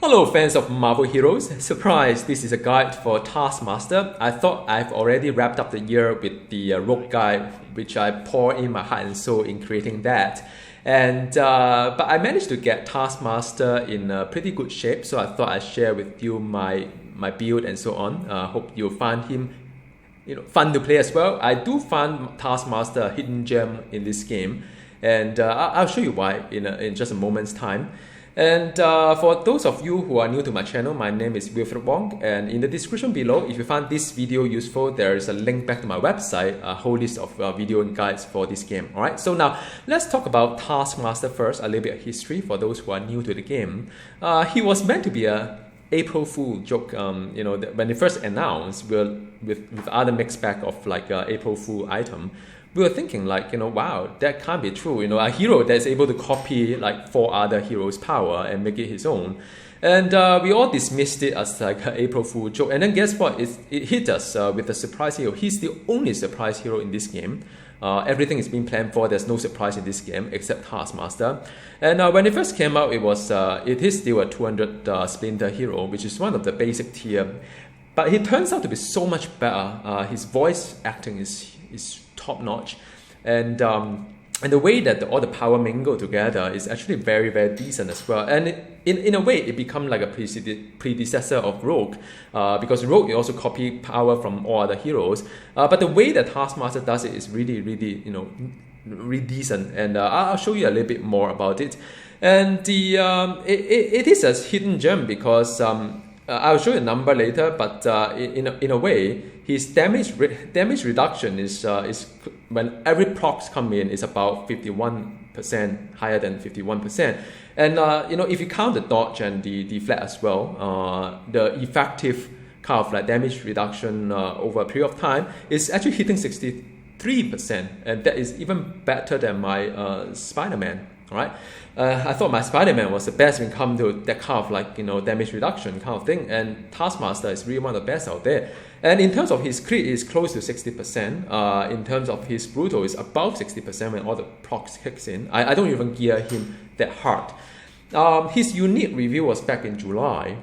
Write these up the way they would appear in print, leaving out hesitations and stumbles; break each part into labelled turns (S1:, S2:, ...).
S1: Hello fans of Marvel Heroes, surprise, this is a guide for Taskmaster. I thought I've already wrapped up the year with the Rogue guide, which I pour in my heart and soul in creating that. But I managed to get Taskmaster in pretty good shape, so I thought I'd share with you my build and so on. Hope you'll find him fun to play as well. I do find Taskmaster a hidden gem in this game, and I'll show you why in just a moment's time. And for those of you who are new to my channel, my name is Wilfred Wong, and in the description below, if you find this video useful, there is a link back to my website, a whole list of video and guides for this game. Alright, so now let's talk about Taskmaster first, a little bit of history for those who are new to the game. He was meant to be a April Fool joke, when it first announced with other mixed bag of like April Fool item. We were thinking like, wow, that can't be true. A hero that's able to copy like 4 other heroes' power and make it his own. And we all dismissed it as like an April Fool joke. And then guess what? It hit us with a surprise hero. He's the only surprise hero in this game. Everything is being planned for. There's no surprise in this game except Taskmaster. And when it first came out, it is still a 200 splinter hero, which is one of the basic tier. But he turns out to be so much better. His voice acting is top notch, and the way that all the power mingle together is actually very, very decent as well. And in a way, it becomes like a predecessor of Rogue, because Rogue also copy power from all other heroes. But the way that Taskmaster does it is really, really, really decent. And I'll show you a little bit more about it. And it is a hidden gem because I'll show you a number later, but in a way, his damage reduction is when every procs come in is about 51%, higher than 51%. And if you count the dodge and the deflect as well, the effective kind of like damage reduction over a period of time is actually hitting 63%, and that is even better than my Spider-Man. Right, I thought my Spider-Man was the best when it comes to that kind of like damage reduction kind of thing, and Taskmaster is really one of the best out there. And in terms of his crit, is close to 60%. In terms of his brutal, is above 60% when all the procs kicks in. I don't even gear him that hard. His unique review was back in July.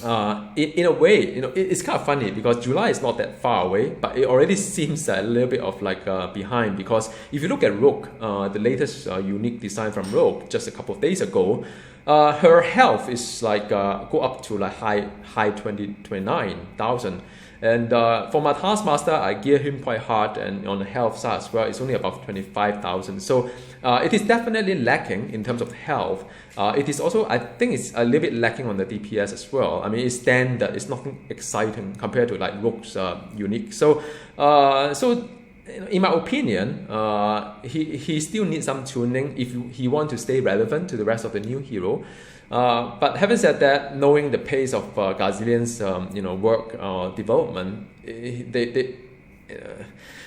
S1: In a way, it's kind of funny because July is not that far away, but it already seems a little bit of like behind, because if you look at Rogue, the latest unique design from Rogue just a couple of days ago, her health is like go up to like high 29,000. And for my Taskmaster, I gear him quite hard, and on the health side as well, it's only about 25,000. So it is definitely lacking in terms of health. It is also, I think it's a little bit lacking on the DPS as well. I mean, it's standard, it's nothing exciting compared to like Rogue's unique. So in my opinion, he still needs some tuning if he wants to stay relevant to the rest of the new hero. But having said that, knowing the pace of Gazillian's work development,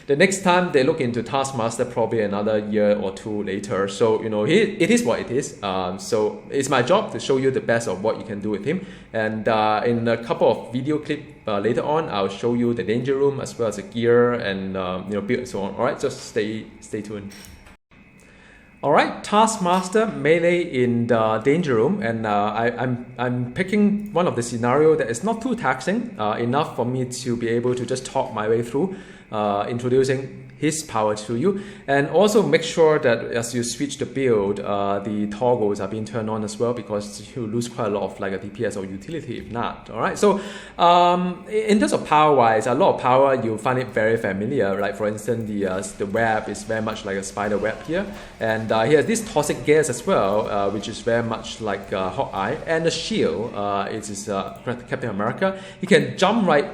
S1: the next time they look into Taskmaster, probably another year or two later. So it is what it is. So it's my job to show you the best of what you can do with him. And in a couple of video clips later on, I'll show you the danger room as well as the gear and build and so on. All right, just stay tuned. Alright, Taskmaster melee in the danger room, and I'm picking one of the scenario that is not too taxing, enough for me to be able to just talk my way through, introducing his power to you, and also make sure that as you switch the build, the toggles are being turned on as well, because you lose quite a lot of like a DPS or utility if not. Alright, so in terms of power wise, a lot of power you find it very familiar. Like for instance, the web is very much like a spider web here, and he has this toxic gas as well, which is very much like Hawkeye, and the shield, it is Captain America. He can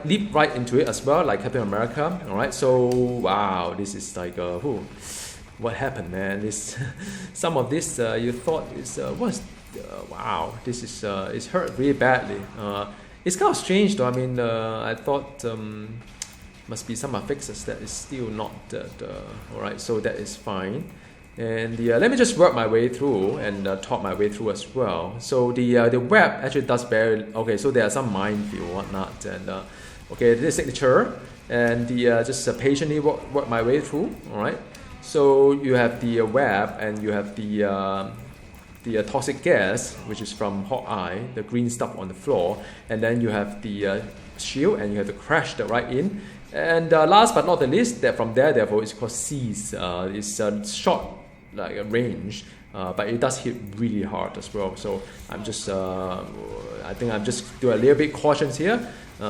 S1: leap right into it as well, like Captain America. Alright, so wow. This is like, what happened, man? Some of this you thought is, wow, this is, it's hurt really badly. It's kind of strange though. I mean, I thought must be some affixes that is still not alright, so that is fine. And let me just work my way through and talk my way through as well. So the web actually does very, okay, so there are some minefield whatnot, and okay, this is signature. And just patiently work my way through. All right. So you have the web, and you have the the toxic gas, which is from Hawkeye, the green stuff on the floor, and then you have the shield, and you have to crash that right in. And last but not the least, that from there, therefore, it's called Seize. It's short, like a range, but it does hit really hard as well. So I'm just, I think I'm just doing a little bit cautious here.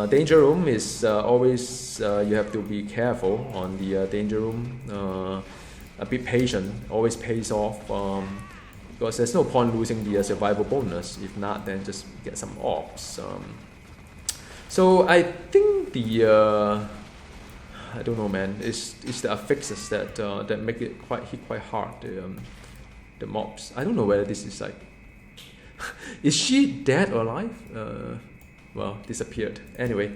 S1: Danger room is always, you have to be careful on the danger room. A bit patient always pays off, because there's no point losing the survival bonus. If not, then just get some orbs. So I think the I don't know, man. It's the affixes that make it hit quite hard. The mobs. I don't know whether this is like is she dead or alive? Well, disappeared. Anyway.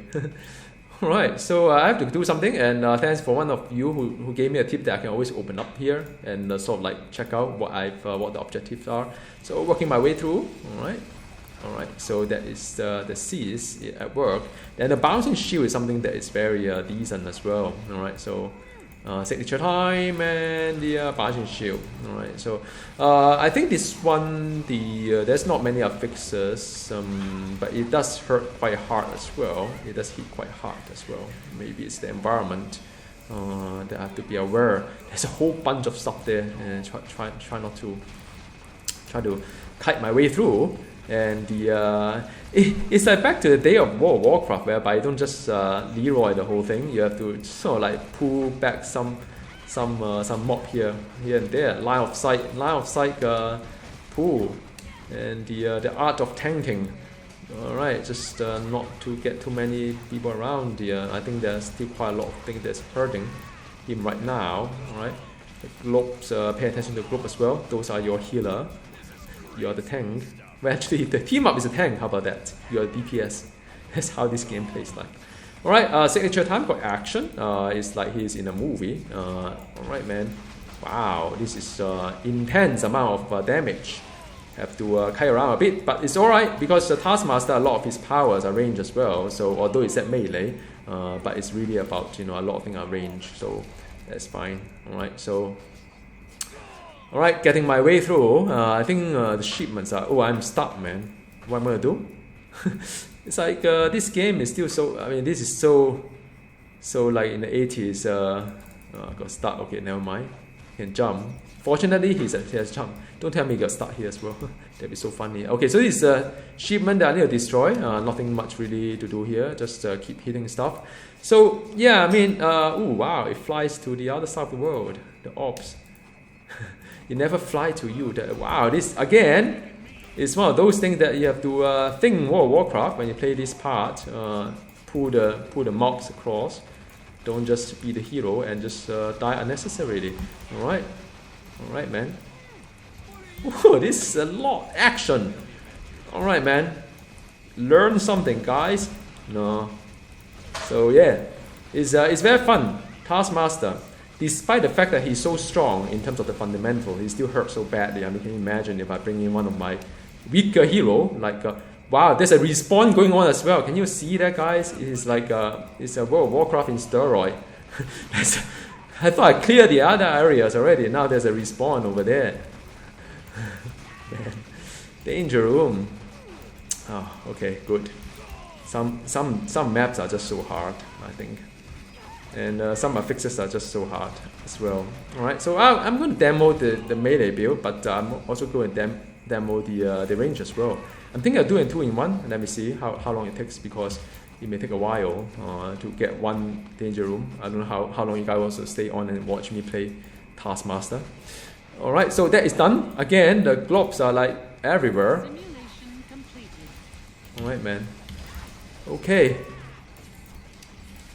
S1: Alright, so I have to do something, and thanks for one of you who gave me a tip that I can always open up here and sort of like check out what the objectives are. So working my way through. Alright, so that is the Seize at work. Then the bouncing shield is something that is very decent as well. Alright, so signature time and the bouncing shield. Alright, so I think this one, there's not many affixes, but it does hurt quite hard as well. It does hit quite hard as well. Maybe it's the environment that I have to be aware. There's a whole bunch of stuff there, and try not to kite my way through. And it's like back to the day of World of Warcraft, whereby you don't just Leroy the whole thing. You have to sort of like pull back some mob here and there. Line of sight pull, and the art of tanking. All right, just not to get too many people around here. I think there's still quite a lot of things that's hurting him right now. All right, the globes. Pay attention to the globe as well. Those are your healer. You are the tank. Well, actually, the team up is a tank. How about that? You're a DPS. That's how this game plays like. Alright, signature time for action. It's like he's in a movie. Alright, man. Wow, this is intense amount of damage. Have to kite around a bit, but it's alright because the Taskmaster, a lot of his powers are range as well. So although it's at melee, but it's really about a lot of things are range. So that's fine. Alright, so. Alright, getting my way through. I think the shipments are. Oh, I'm stuck, man. What am I gonna do? It's like this game is still so. I mean, this is so like in the 80s. Got stuck. Okay, never mind. Can jump. Fortunately, he has jump. Don't tell me he got stuck here as well. That'd be so funny. Okay, so this is a shipment that I need to destroy. Nothing much really to do here. Just keep hitting stuff. So yeah, I mean, oh wow, it flies to the other side of the world. The orbs. It never fly to you. Wow, this again is one of those things that you have to think World of Warcraft when you play this part. Pull the mobs across. Don't just be the hero and just die unnecessarily. Alright, man. Whoa, this is a lot of action. Alright, man. Learn something, guys. No. So yeah, it's very fun. Taskmaster. Despite the fact that he's so strong in terms of the fundamental, he still hurts so badly. I mean, can you imagine if I bring in one of my weaker hero? Like, wow, there's a respawn going on as well. Can you see that, guys? It's like it's a World of Warcraft in steroid. I thought I cleared the other areas already. Now there's a respawn over there. Man. Danger room. Oh, okay, good. Some maps are just so hard, I think. And some affixes are just so hard as well. Alright, so I'm going to demo the melee build, but I'm also going to demo the range as well. I'm thinking of doing 2-in-1. Let me see how long it takes, because it may take a while to get one danger room. I don't know how long you guys want to stay on and watch me play Taskmaster. Alright, so that is done. Again, the globes are like everywhere. Alright, man. Okay.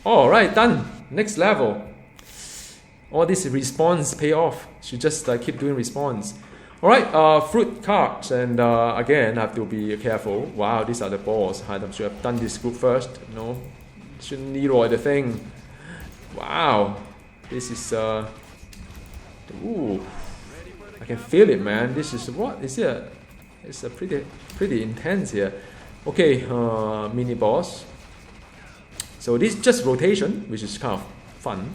S1: Alright, done. Next level. All these respawns pay off. Should just keep doing respawns. Alright, fruit cards, and again I have to be careful. Wow, these are the balls. I should have done this group first. No, shouldn't Leroy the thing. Wow, this is ooh, I can feel it, man. This is what is it? It's a pretty intense here. Okay, mini boss. So this is just rotation, which is kind of fun.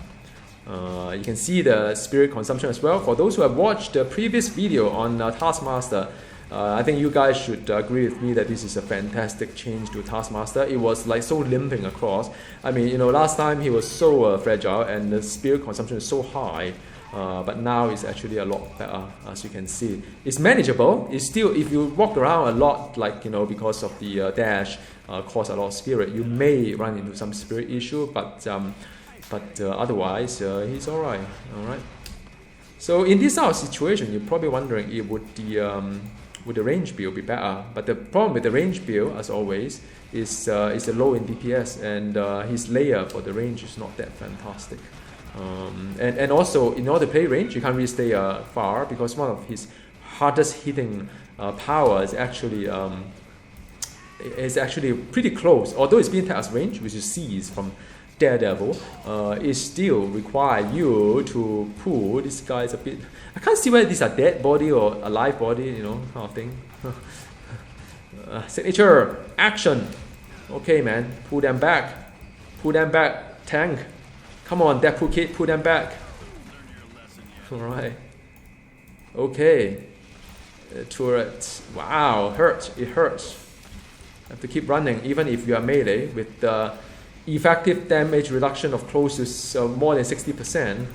S1: You can see the spirit consumption as well. For those who have watched the previous video on Taskmaster, I think you guys should agree with me that this is a fantastic change to Taskmaster. It was like so limping across. I mean, you know, last time he was so fragile and the spirit consumption is so high. But now it's actually a lot better, as you can see. It's manageable. It's still, if you walk around a lot, like, you know, because of the dash, cause a lot of spirit, you may run into some spirit issue, but otherwise, he's all right. So in this sort of situation, you're probably wondering, would the range build be better? But the problem with the range build, as always, is low in DPS, and his layer for the range is not that fantastic. And also, in order to play range, you can't really stay far, because one of his hardest hitting power is actually pretty close. Although it's being tagged as range, which you see is from Daredevil, it still requires you to pull. This guy is a bit... I can't see whether these are dead body or alive body, you know, kind of thing. Signature, action. Okay, man, pull them back. Pull them back, tank. Come on, Deadpool kid, pull them back. Alright. Okay. Turret. Wow, hurts. It hurts. Have to keep running, even if you are melee, with the effective damage reduction of close to more than 60%.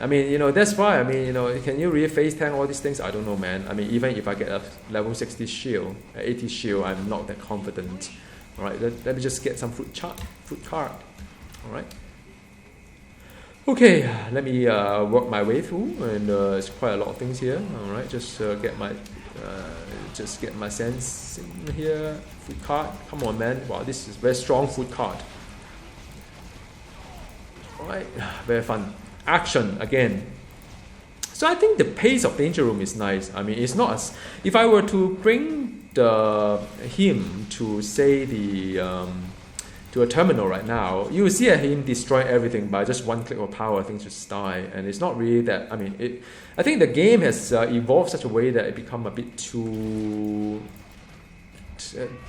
S1: I mean, you know, that's why, I mean, you know, can you really face tank all these things? I don't know, man. I mean, even if I get a level 60 shield, 80 shield, I'm not that confident. Alright, let me just get some food card. Alright. Okay, let me work my way through, and it's quite a lot of things here. All right, just get my sense in here. Food card, come on, man! Wow, this is very strong food card. All right, very fun. Action again. So I think the pace of Danger Room is nice. I mean, it's not as if I were to bring him to say to a terminal right now, you will see him destroy everything by just one click of power, things just die, and it's not really that. I mean, I think the game has evolved such a way that it become a bit too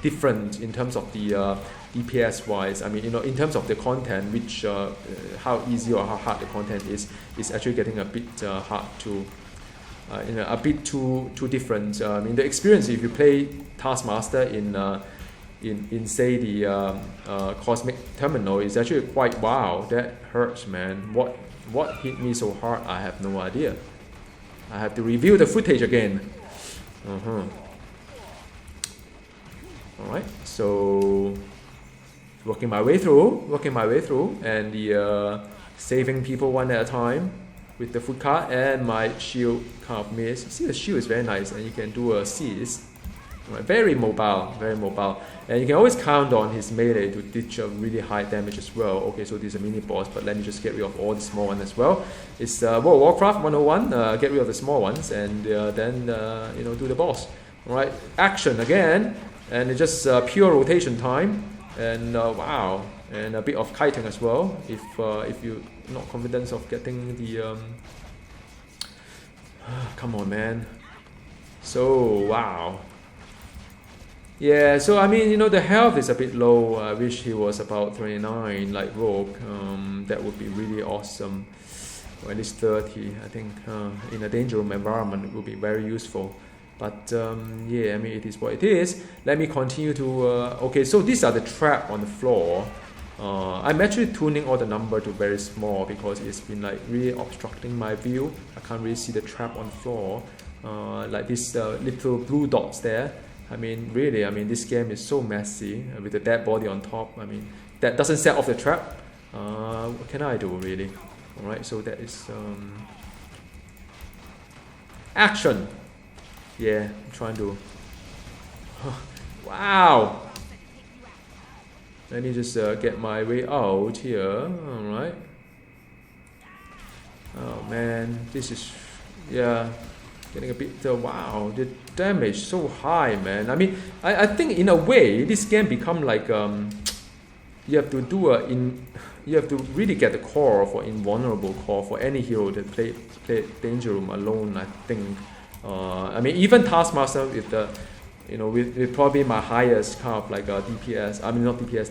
S1: different in terms of the DPS wise. I mean, you know, in terms of the content, which how easy or how hard the content is actually getting a bit hard to. A bit too different. I mean, the experience if you play Taskmaster in say the Cosmic Terminal is actually quite wow. That hurts, man. What hit me so hard? I have no idea. I have to review the footage again. Alright, so working my way through, and the saving people one at a time with the foot card, and my shield kind of miss. You see, the shield is very nice, and you can do a seize. Right, very mobile, and you can always count on his melee to ditch a really high damage as well. Okay, so this is a mini boss, but let me just get rid of all the small ones as well. It's World of Warcraft 101. Get rid of the small ones, and then you know, do the boss. All right, action again, and it's just pure rotation time, and wow, and a bit of kiting as well. If you're not confident of getting the come on, man. So wow. Yeah, so I mean, you know, the health is a bit low. I wish he was about 29 like Rogue. That would be really awesome. Or at least 30, I think. In a Danger Room environment, it would be very useful. But yeah, I mean, it is what it is. Let me continue to... okay, so these are the trap on the floor. I'm actually tuning all the number to very small because it's been like really obstructing my view. I can't really see the trap on the floor. Like these little blue dots there. I mean, really, I mean, this game is so messy with the dead body on top. I mean, that doesn't set off the trap. What can I do, really? Alright, so that is... action! Yeah, I'm trying to... wow! Let me just get my way out here. Alright. Oh man, this is... yeah. Getting a bit, wow, the damage so high, man. I mean, I think in a way, this game become like, you have to do you have to really get the core for invulnerable core for any hero that play Danger Room alone, I think. I mean, even Taskmaster with the, you know, with probably my highest kind of like DPS, I mean not DPS,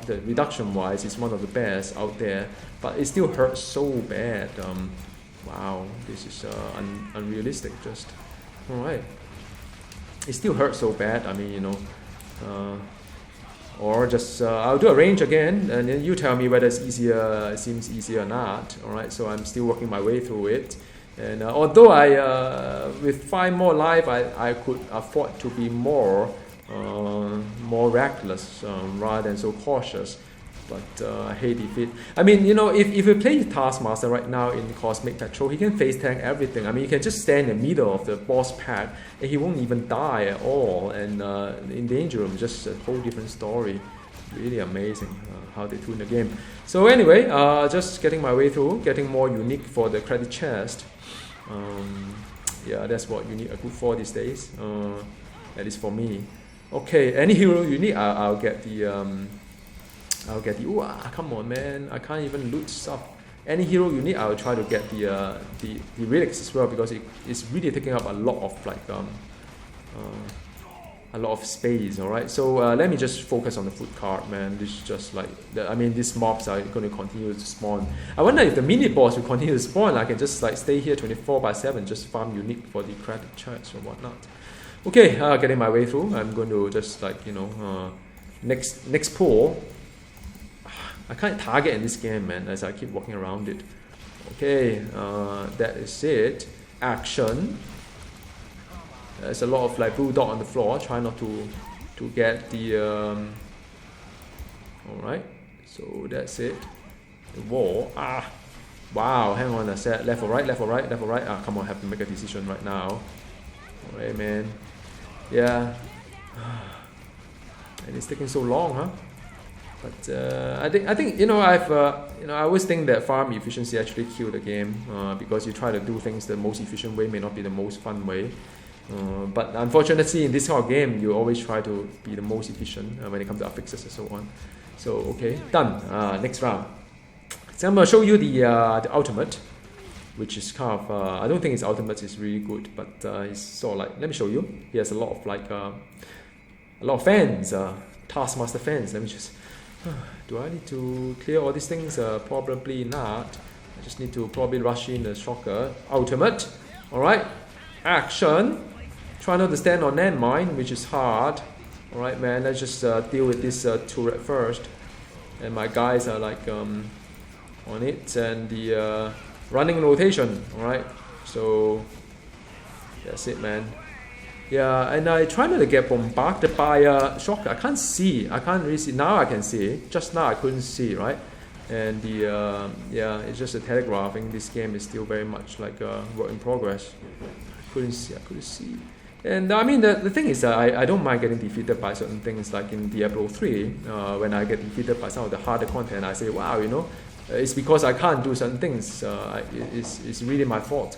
S1: the reduction wise is one of the best out there, but it still hurts so bad. Wow, this is unrealistic just. Alright. it still hurts so bad. I mean, or just I'll do a range again, and then you tell me whether it's easier, it seems easier or not. All right, so I'm still working my way through it. And although with 5 more life, I could afford to be more reckless rather than so cautious. But I hate defeat. I mean, if you play Taskmaster right now in Cosmic Patrol, he can face tank everything. I mean, you can just stand in the middle of the boss pack and he won't even die at all. And in Danger Room, just a whole different story. Really amazing how they tune the game. So anyway, just getting my way through, getting more unique for the credit chest. Yeah, that's what you need a good for these days. At least for me. Okay, any hero you need, I'll get the. Come on, man! I can't even loot stuff. Any hero you need, I'll try to get the relics as well, because it's really taking up a lot of space. All right, so let me just focus on the food cart, man. This is just these mobs are going to continue to spawn. I wonder if the mini boss will continue to spawn. I can just stay here 24/7, just farm unique for the credit charts or whatnot. Okay, getting my way through. I'm going to just next pool. I can't target in this game, man, as I keep walking around it. Okay, that is it. Action. There's a lot of blue dot on the floor. Try not to get the. All right, so that's it. The wall. Wow. Hang on a sec. Left or right? Left or right? Left or right? Come on, I have to make a decision right now. All right, man. Yeah. And it's taking so long, huh? But I think I always think that farm efficiency actually killed the game, because you try to do things the most efficient way may not be the most fun way. But unfortunately, in this kind of game, you always try to be the most efficient when it comes to affixes and so on. So okay, done. Next round. So I'm gonna show you the ultimate, which is kind of I don't think his ultimate is really good, but it's sort of let me show you. He has a lot of fans, Taskmaster fans. Let me just. Do I need to clear all these things? Probably not. I just need to probably rush in the shocker. Ultimate. Alright. Action. Try not to stand on landmine, which is hard. Alright, man. Let's just deal with this turret first. And my guys are on it. And the running rotation. Alright. So that's it, man. Yeah, and I try not to get bombarded by a shocker. I can't really see. Now I can see. Just now I couldn't see, right? And it's just a telegraphing. This game is still very much like a work in progress. I couldn't see. And I mean, the thing is, I don't mind getting defeated by certain things, like in Diablo 3, when I get defeated by some of the harder content, I say, wow, it's because I can't do certain things. It's really my fault.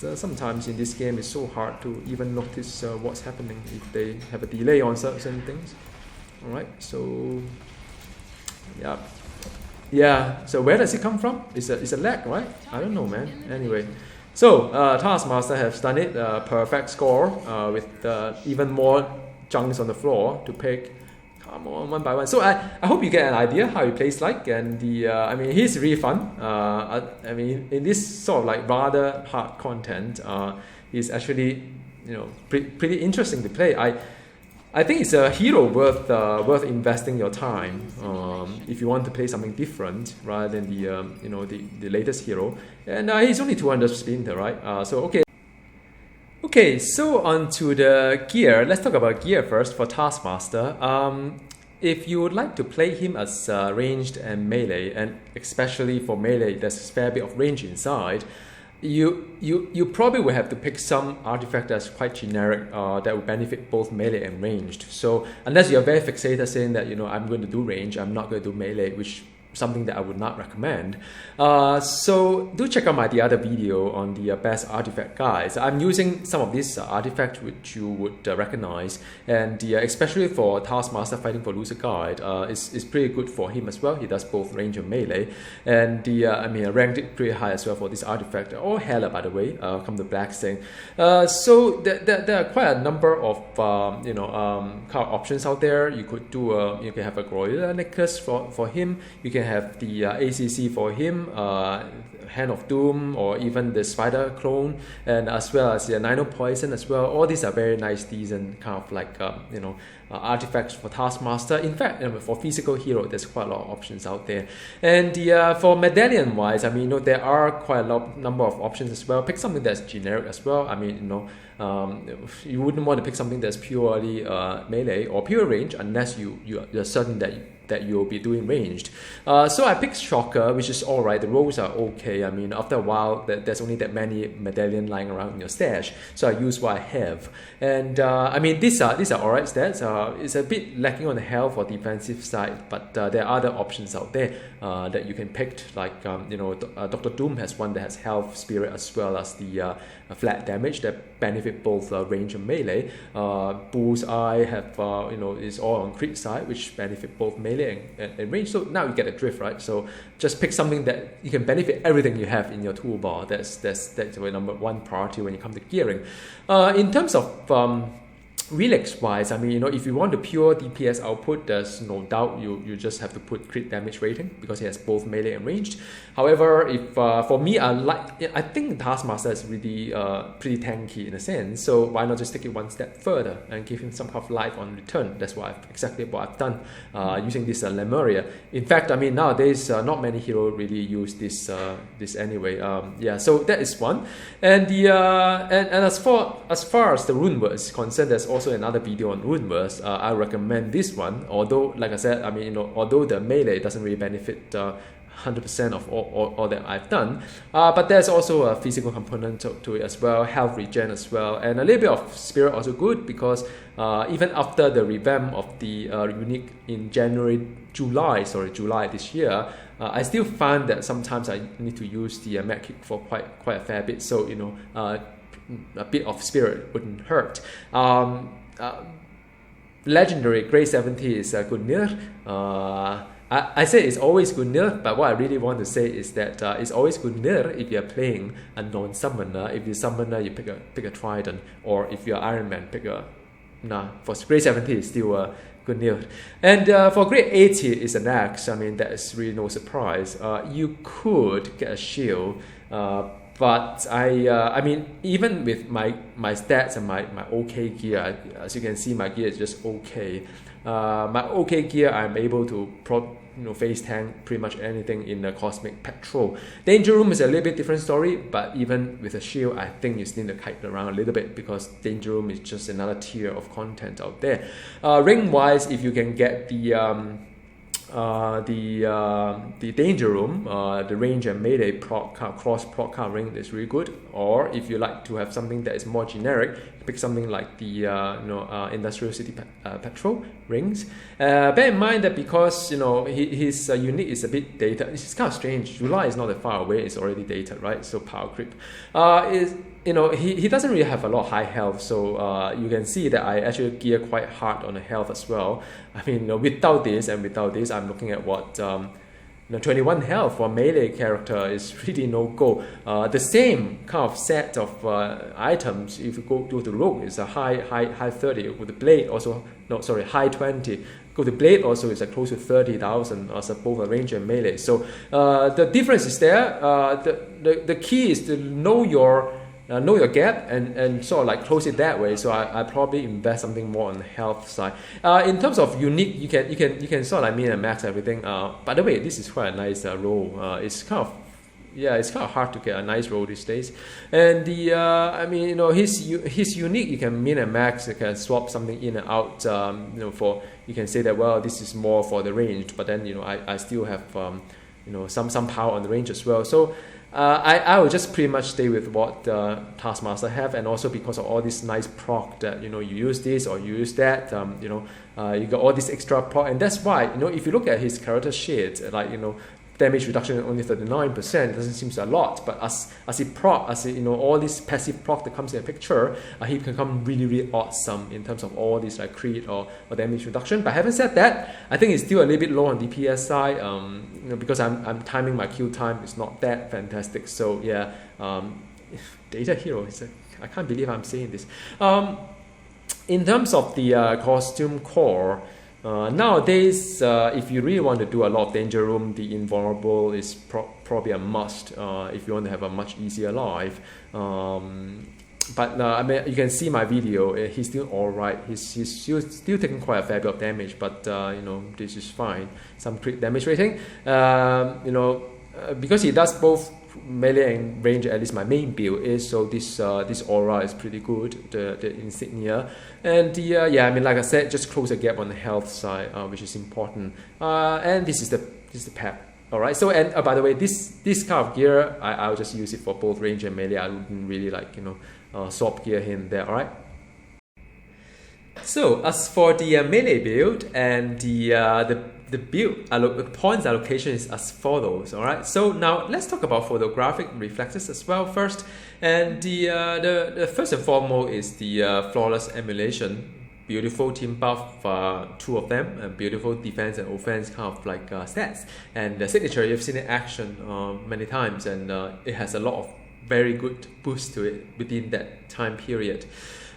S1: But sometimes in this game, it's so hard to even notice what's happening if they have a delay on certain things. All right, so yeah. So where does it come from? It's a lag, right? I don't know, man. Anyway, so Taskmaster has done it. Perfect score with even more chunks on the floor to pick. Come on, one by one. So I hope you get an idea how he plays like, and he's really fun. In this sort of rather hard content, he's actually pretty interesting to play. I think it's a hero worth investing your time if you want to play something different rather than the latest hero. And he's only 200 splinter, right? So okay. Okay, so on to the gear. Let's talk about gear first for Taskmaster. If you would like to play him as ranged and melee, and especially for melee, there's a fair bit of range inside, you probably will have to pick some artifact that's quite generic that will benefit both melee and ranged. So unless you're very fixated saying that I'm going to do range, I'm not going to do melee, which something that I would not recommend. So do check out the other video on the best artifact guides. I'm using some of these artifacts which you would recognize, and especially for Taskmaster Fighting for Loser guide, is pretty good for him as well. He does both range and melee, and I ranked it pretty high as well for this artifact, or Hela, by the way, come the black thing. So there are quite a number of card options out there. You could do you can have a Gorilla necklace for him. You can can have the ACC for him, Hand of Doom, or even the Spider clone, and as well as the Nino Poison as well. All these are very nice, decent kind of like artifacts for Taskmaster. In fact, for physical hero, there's quite a lot of options out there. And for medallion wise, I mean, there are quite a number of options as well. Pick something that's generic as well. I mean, you wouldn't want to pick something that's purely melee or pure range unless you're certain that you'll be doing ranged. So I picked Shocker, which is alright. The rolls are okay. I mean, after a while, there's only that many medallion lying around in your stash, so I use what I have. And I mean, these are alright stats. It's a bit lacking on the health or defensive side, but there are other options out there that you can pick. Like Dr. Doom has one that has health, spirit, as well as the flat damage that benefit both range and melee. Bullseye have is all on crit side, which benefit both melee and range. So now you get a drift, right? So just pick something that you can benefit everything you have in your toolbar. That's your number one priority when you come to gearing. In terms of relics wise, I mean, if you want the pure DPS output, there's no doubt you just have to put crit damage rating because it has both melee and ranged. However, if for me, I think Taskmaster is really pretty tanky in a sense, so why not just take it one step further and give him some kind of life on return? That's exactly what I've done using this Lemuria. In fact, I mean, nowadays not many heroes really use this anyway. So that is one. And as far as the rune words is concerned, there's also another video on rune words. I recommend this one, although like I said, I mean, although the melee doesn't really benefit 100% of all that I've done, but there's also a physical component to it as well, health regen as well, and a little bit of spirit also good, because even after the revamp of the unique in July this year, I still find that sometimes I need to use the med kit for quite a fair bit, so a bit of spirit wouldn't hurt. Legendary grade 70 is Gungnir. I say it's always Gungnir, but what I really want to say is that it's always Gungnir if you're playing a non-summoner. If you're summoner, you pick a Trident, or if you're Iron Man, pick a... for grade 70 it's still Gungnir. And for grade 80 it's an axe. I mean, that is really no surprise. You could get a shield, but I mean, even with my stats and my okay gear, as you can see, my gear is just okay. My okay gear, I'm able to face tank pretty much anything in the Cosmic Patrol. Danger Room is a little bit different story, but even with a shield, I think you still need to kite around a little bit, because Danger Room is just another tier of content out there. Ring wise, if you can get the Danger Room, the range and melee cross proc card ring is really good. Or if you like to have something that is more generic, pick something like the Industrial City Patrol rings. Bear in mind that because his unique is a bit dated. It's kind of strange. July is not that far away. It's already dated, right? So power creep. He doesn't really have a lot of high health, so you can see that I actually gear quite hard on the health as well. I mean, without this, I'm looking at what 21 health for a melee character is really no go. The same kind of set of items, if you go to the rogue, is a high 30. With the blade also, high 20. Go to blade also is close to 30,000 as both a range and melee. So the difference is there. The key is to know your gap and sort of like close it that way. So I probably invest something more on the health side. In terms of unique, you can sort of like min and max everything. By the way, this is quite a nice roll. It's kind of hard to get a nice roll these days. And his unique, you can min and max. You can swap something in and out. You can say that, well, this is more for the range, but then I still have some power on the range as well. So I will just pretty much stay with what Taskmaster have, and also because of all this nice proc that you use this or you use that, you got all this extra proc, and that's why if you look at his character sheet, damage reduction is only 39%. It doesn't seem a lot, but as he proc, all this passive proc that comes in a picture, he can come really, really awesome in terms of all this like crit or damage reduction. But having said that, I think it's still a little bit low on DPS side, because I'm timing my kill time. It's not that fantastic. So yeah, Data Hero is I can't believe I'm saying this. In terms of the costume core, Nowadays, if you really want to do a lot of danger room, the invulnerable is probably a must if you want to have a much easier life. But I mean, you can see my video. He's still all right. He's still taking quite a fair bit of damage, but you know, this is fine. Some crit damage rating. You know, because he does both melee and range. At least my main build is, so this aura is pretty good. The insignia, and the yeah, I mean, like I said, just close the gap on the health side, which is important. And this is the pep. Alright, so and by the way, this kind of gear, I'll just use it for both range and melee. I wouldn't really like, you know, swap gear here and there. Alright. So as for the melee build and the build the points allocation is as follows. Alright, so now let's talk about photographic reflexes as well first. And the first and foremost is the flawless emulation. Beautiful team buff, two of them, and beautiful defense and offense kind of like stats. And the signature, you've seen it in action many times, and it has a lot of very good boost to it within that time period.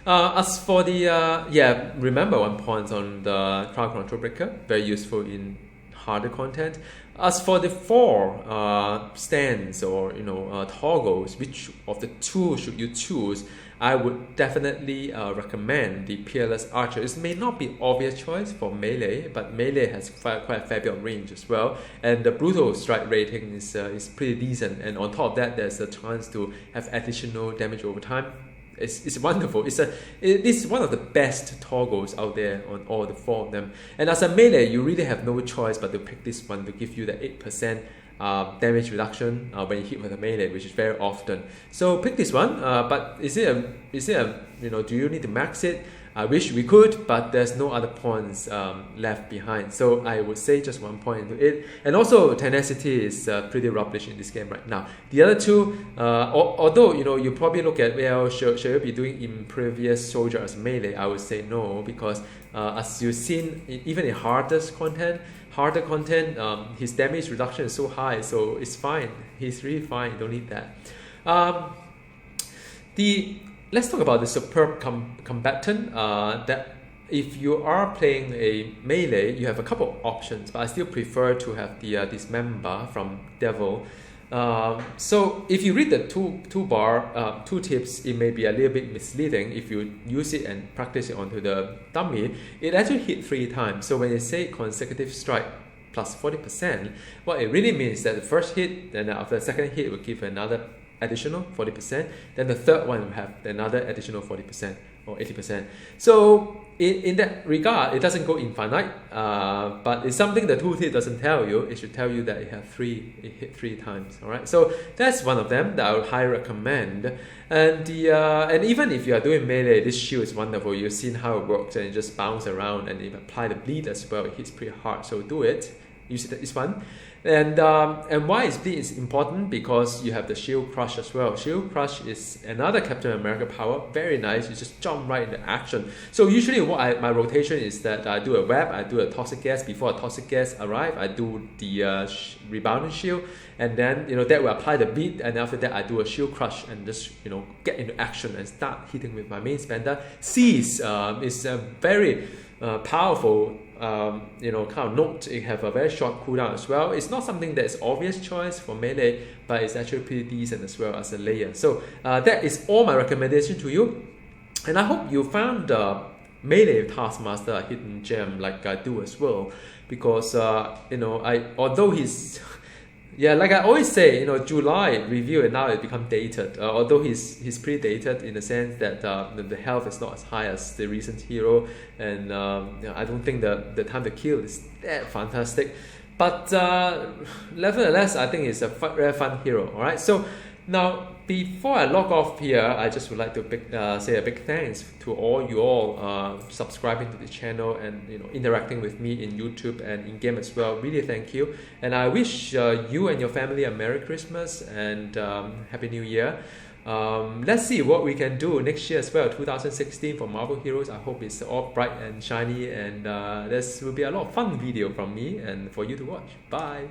S1: As for the, yeah, remember 1 point on the crowd control breaker, very useful in harder content. As for the 4 stands or, you know, toggles, which of the 2 should you choose? I would definitely recommend the Peerless Archer. It may not be obvious choice for melee, but melee has quite a fair bit of range as well. And the brutal strike rating is pretty decent. And on top of that, there's a chance to have additional damage over time. It's wonderful. It's one of the best toggles out there on all the 4 of them. And as a melee, you really have no choice but to pick this one to give you the 8% damage reduction when you hit with a melee, which is very often. So pick this one. But is it a you know, do you need to max it? I wish we could, but there's no other points left behind. So I would say just 1 point into it. And also tenacity is pretty rubbish in this game right now. The other 2, although you know, you probably look at, well, should you be doing Impervious Soldier as melee? I would say no, because as you've seen, even in harder content, his damage reduction is so high, so it's fine. He's really fine. You don't need that. Let's talk about the superb combatant. That if you are playing a melee, you have a couple of options, but I still prefer to have the Dismember from Devil. So if you read the two tips, it may be a little bit misleading. If you use it and practice it onto the dummy, it actually hit 3 times. So when you say consecutive strike plus 40%, what it really means is that the first hit, then after the second hit, will give another additional 40%, then the third one will have another additional 40% or 80%. So in that regard, it doesn't go infinite, but it's something the tooltip doesn't tell you. It should tell you that it hit 3 times. All right, so that's one of them that I would highly recommend. And and even if you are doing melee, this shield is wonderful. You've seen how it works, and it just bounce around, and if you apply the bleed as well, it hits pretty hard. So do it. Use it. It's fun. And why is bleed is important? Because you have the shield crush as well. Shield crush is another Captain America power. Very nice. You just jump right into action. So usually my rotation is that I do a web, I do a toxic gas. Before a toxic gas arrive, I do the rebounding shield, and then you know that will apply the beat, and after that I do a shield crush and just get into action and start hitting with my main spender. Seize is a very powerful kind of note. It have a very short cooldown as well. It's not something that's obvious choice for melee, but it's actually pretty decent as well as a layer. So that is all my recommendation to you, and I hope you found melee Taskmaster a hidden gem like I do as well, because although he's like I always say, July review and now it become dated. Although he's pretty dated in the sense that the health is not as high as the recent hero, and I don't think the time to kill is that fantastic. But nevertheless, I think it's a very fun hero. All right, so now before I log off here, I just would like to say a big thanks to all you all subscribing to the channel and interacting with me in YouTube and in game as well. Really thank you, and I wish you and your family a Merry Christmas and Happy New Year. Let's see what we can do next year as well, 2016 for Marvel Heroes. I hope it's all bright and shiny, and this will be a lot of fun video from me and for you to watch. Bye.